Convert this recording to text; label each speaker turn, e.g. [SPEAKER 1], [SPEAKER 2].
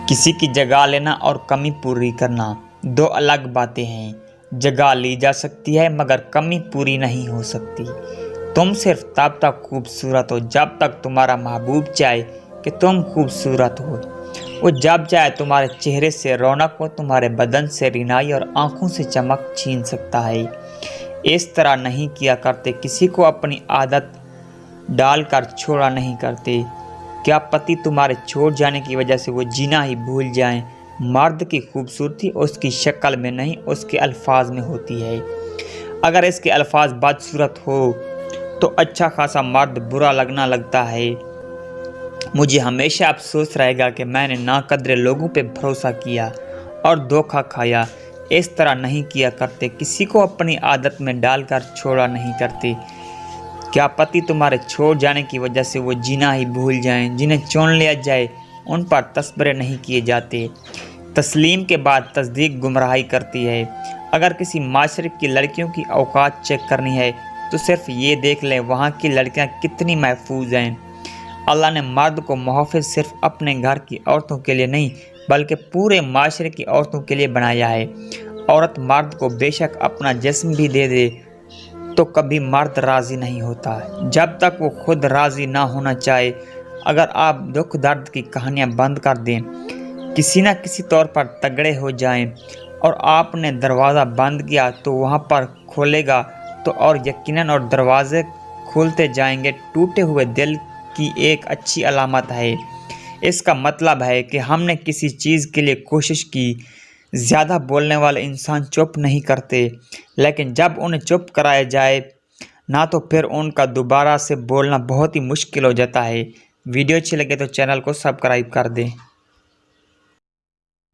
[SPEAKER 1] किसी की जगह लेना और कमी पूरी करना दो अलग बातें हैं। जगह ली जा सकती है मगर कमी पूरी नहीं हो सकती। तुम सिर्फ तब तक खूबसूरत हो जब तक तुम्हारा महबूब चाहे कि तुम खूबसूरत हो। वो जब चाहे तुम्हारे चेहरे से रौनक हो, तुम्हारे बदन से रिनाई और आंखों से चमक छीन सकता है। इस तरह नहीं किया करते, किसी को अपनी आदत डालकर छोड़ा नहीं करते। क्या पति तुम्हारे छोड़ जाने की वजह से वो जीना ही भूल जाएं? मर्द की खूबसूरती उसकी शक्ल में नहीं, उसके अल्फाज में होती है। अगर इसके अल्फाज बदसूरत हो तो अच्छा खासा मर्द बुरा लगना लगता है। मुझे हमेशा अफसोस रहेगा कि मैंने नाकदरे लोगों पे भरोसा किया और धोखा खाया। इस तरह नहीं किया करते, किसी को अपनी आदत में डालकर छोड़ा नहीं करते। क्या पति तुम्हारे छोड़ जाने की वजह से वो जीना ही भूल जाएं? जिन्हें चुन लिया जाए उन पर तस्बरे नहीं किए जाते। तस्लीम के बाद तस्दीक गुमराही करती है। अगर किसी माशरे की लड़कियों की औकात चेक करनी है तो सिर्फ ये देख लें वहाँ की लड़कियाँ कितनी महफूज हैं। अल्लाह ने मर्द को मुहाफ़िज़ सिर्फ अपने घर की औरतों के लिए नहीं बल्कि पूरे माशरे की औरतों के लिए बनाया है। औरत मर्द को बेशक अपना जिस्म भी दे दे तो कभी मर्द राज़ी नहीं होता जब तक वो खुद राज़ी ना होना चाहे। अगर आप दुख दर्द की कहानियाँ बंद कर दें, किसी न किसी तौर पर तगड़े हो जाएं और आपने दरवाज़ा बंद किया तो वहाँ पर खोलेगा तो और यकीनन और दरवाज़े खुलते जाएंगे। टूटे हुए दिल की एक अच्छी अलामत है। इसका मतलब है कि हमने किसी चीज़ के लिए कोशिश की। ज़्यादा बोलने वाले इंसान चुप नहीं करते, लेकिन जब उन्हें चुप कराया जाए ना तो फिर उनका दोबारा से बोलना बहुत ही मुश्किल हो जाता है। वीडियो अच्छी लगे तो चैनल को सब्सक्राइब कर दें।